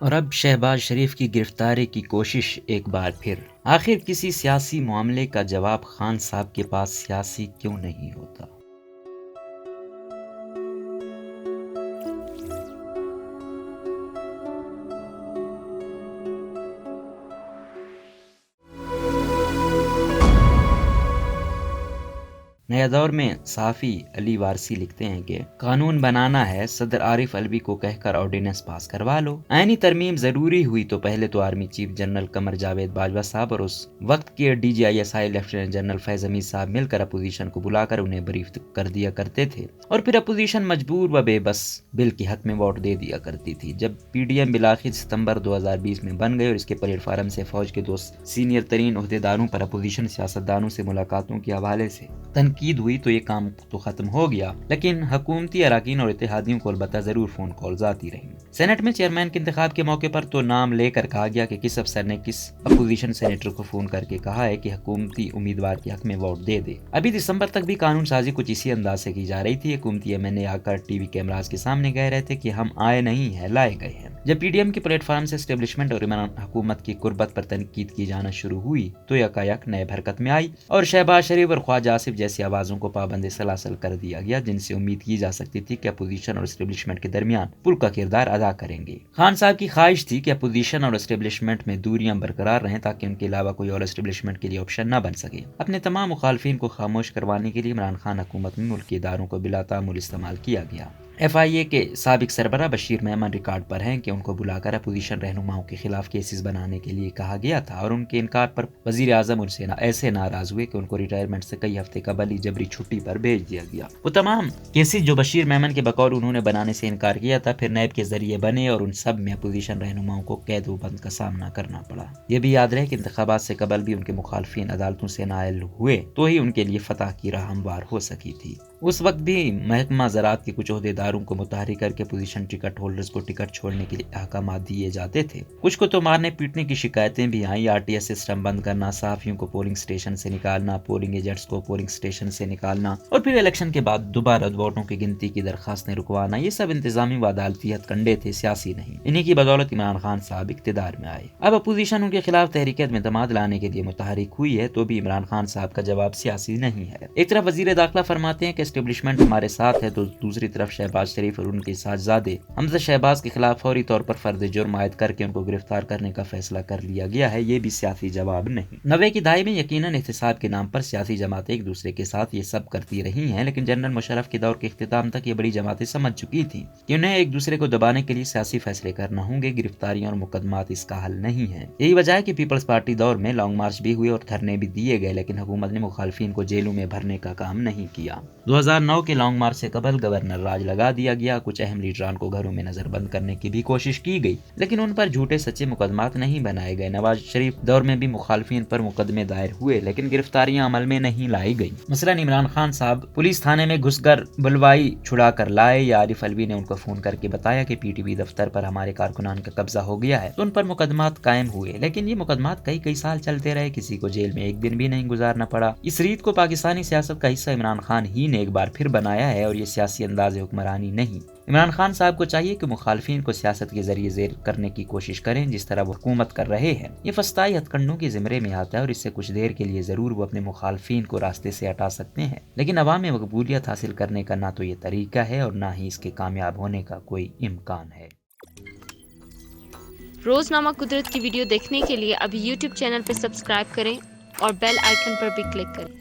اور اب شہباز شریف کی گرفتاری کی کوشش ایک بار پھر۔ آخر کسی سیاسی معاملے کا جواب خان صاحب کے پاس سیاسی کیوں نہیں ہوتا؟ نیا دور میں صحافی علی وارسی لکھتے ہیں کہ قانون بنانا ہے، صدر عارف الوی کو کہہ کر آرڈیننس پاس کروا لو۔ آئینی ترمیم ضروری ہوئی تو پہلے تو army chief general Qamar Javed Bajwa صاحب اور اس وقت کے DGISI لیفٹیننٹ جنرل فیض حمید صاحب مل کر اپوزیشن کو بلا کر انہیں بریف کر دیا کرتے تھے، اور پھر اپوزیشن مجبور و بے بس بل کے حق میں ووٹ دے دیا کرتی تھی۔ جب PDM بالآخر ستمبر 2020 میں بن گئے اور اس کے پلیٹ فارم سے فوج کے 2 سینئر ترین عہدیداروں پر اپوزیشن سیاستدانوں سے ملاقاتوں کے حوالے سے تنقید ہوئی تو یہ کام تو ختم ہو گیا، لیکن حکومتی اراکین اور اتحادیوں کو البتہ ضرور فون کالز آتی رہیں۔ سینٹ میں چیئرمین کے انتخاب کے موقع پر تو نام لے کر کہا گیا کہ کس افسر نے کس اپوزیشن سینیٹر کو فون کر کے کہا ہے کہ حکومتی امیدوار کے حق میں ووٹ دے دے۔ ابھی دسمبر تک بھی قانون سازی کچھ اسی انداز سے کی جا رہی تھی۔ حکومتی MNA آ کر ٹی وی کیمراز کے سامنے کہہ رہے تھے کہ ہم آئے نہیں ہیں، لائے گئے ہیں۔ جب PDM کے پلیٹ فارم سے اسٹیبلشمنٹ اور عمران حکومت کی قربت پر تنقید کی جانا شروع ہوئی تو یکایک نیب حرکت میں آئی اور شہباز شریف اور خواجہ آصف جیسی آوازوں کو پابند سلاسل کر دیا گیا، جن سے امید کی جا سکتی تھی کہ اپوزیشن اور اسٹیبلشمنٹ کے درمیان پل کا کردار ادا کریں گے۔ خان صاحب کی خواہش تھی کہ اپوزیشن اور اسٹیبلشمنٹ میں دوریاں برقرار رہیں تاکہ ان کے علاوہ کوئی اور اسٹیبلشمنٹ کے لیے آپشن نہ بن سکے۔ اپنے تمام مخالفین کو خاموش کروانے کے لیے عمران خان حکومت میں ملکی اداروں کو بلا تعمل استعمال کیا گیا۔ FIA کے سابق سربراہ بشیر میمن ریکارڈ پر ہیں کہ ان کو بلا کر اپوزیشن رہنماؤں کے خلاف کیسز بنانے کے لیے کہا گیا تھا، اور ان کے انکار پر وزیر اعظم ان سے ایسے ناراض ہوئے کہ ان کو ریٹائرمنٹ سے کئی ہفتے قبل ہی جبری چھٹی پر بھیج دیا گیا۔ وہ تمام کیسز جو بشیر میمن کے بقول انہوں نے بنانے سے انکار کیا تھا پھر نیب کے ذریعے بنے، اور ان سب میں اپوزیشن رہنماؤں کو قید و بند کا سامنا کرنا پڑا۔ یہ بھی یاد رہے کہ انتخابات سے قبل بھی ان کے مخالفین عدالتوں سے نائل ہوئے تو ہی ان کے لیے فتح کی راہ ہموار ہو سکی تھی۔ اس وقت بھی محکمہ زراعت کے کچھ عہدیداروں کو متحرک کر کے پوزیشن ٹکٹ ہولڈرز کو ٹکٹ چھوڑنے کے لیے احکامات دیے جاتے تھے۔ کچھ کو تو مارنے پیٹنے کی شکایتیں بھی آئیں، RTS سسٹم بند کرنا، صحافیوں کو پولنگ سٹیشن سے نکالنا، پولنگ ایجنٹس کو پولنگ سٹیشن سے نکالنا، اور پھر الیکشن کے بعد دوبارہ ووٹوں کی گنتی کی درخواستیں رکوانا۔ یہ سب انتظامی و عدالتی ہتھ کنڈے تھے، سیاسی نہیں۔ انہی کی بدولت عمران خان صاحب اقتدار میں آئے۔ اب اپوزیشن ان کے خلاف تحریک اعتماد لانے کے لیے متحرک ہوئی ہے تو بھی عمران خان صاحب کا جواب سیاسی نہیں ہے۔ ایک طرف وزیر داخلہ فرماتے ہیں کہ اسٹیبلشمنٹ ہمارے ساتھ ہے، تو دوسری طرف شہباز شریف اور ان کے صاحبزادے حمزہ شہباز کے خلاف فوری طور پر فرد جرم عائد کر کے ان کو گرفتار کرنے کا فیصلہ کر لیا گیا ہے۔ یہ بھی سیاسی جواب نہیں۔ 90 کی دہائی میں یقیناً احتساب کے نام پر سیاسی جماعتیں ایک دوسرے کے ساتھ یہ سب کرتی رہی ہیں، لیکن جنرل مشرف کے دور کے اختتام تک یہ بڑی جماعتیں سمجھ چکی تھیں کہ انہیں ایک دوسرے کو دبانے کے لیے سیاسی فیصلے کرنا ہوں گے۔ گرفتاریاں اور مقدمات اس کا حل نہیں ہے۔ یہی وجہ ہے کہ پیپلز پارٹی دور میں لانگ مارچ بھی ہوئے اور دھرنے بھی دیے گئے، لیکن حکومت نے مخالفین کو جیلوں میں بھرنے کا کام نہیں کیا۔ 2009 کے لانگ مارچ سے قبل گورنر راج لگا دیا گیا، کچھ اہم لیڈران کو گھروں میں نظر بند کرنے کی بھی کوشش کی گئی، لیکن ان پر جھوٹے سچے مقدمات نہیں بنائے گئے۔ نواز شریف دور میں بھی مخالفین پر مقدمے دائر ہوئے، لیکن گرفتاریاں عمل میں نہیں لائی گئی۔ مثلا عمران خان صاحب پولیس تھانے میں گھس کر بلوائی چھڑا کر لائے، یا عارف الوی نے ان کو فون کر کے بتایا کہ PTV دفتر پر ہمارے کارکنان کا قبضہ ہو گیا ہے، تو ان پر مقدمات قائم ہوئے، لیکن یہ مقدمات کئی سال چلتے رہے، کسی کو جیل میں ایک دن بھی نہیں گزارنا پڑا۔ اس ریت کو پاکستانی سیاست کا حصہ عمران خان ہی نے ایک بار پھر بنایا ہے، اور یہ سیاسی انداز حکمرانی نہیں۔ عمران خان صاحب کو چاہیے کہ مخالفین کو سیاست کے ذریعے زیر کرنے کی کوشش کریں، جس طرح وہ حکومت کر رہے ہیں۔ یہ فسطائی ہتھ کنڈوں کے زمرے میں آتا ہے، اور اس سے کچھ دیر کے لیے ضرور وہ اپنے مخالفین کو راستے سے ہٹا سکتے ہیں، لیکن عوام میں مقبولیت حاصل کرنے کا نہ تو یہ طریقہ ہے اور نہ ہی اس کے کامیاب ہونے کا کوئی امکان ہے۔ روزنامہ قدرت کی ویڈیو دیکھنے کے لیے ابھی YouTube چینل پر سبسکرائب کریں اور بیل آئیکن پر بھی کلک کریں۔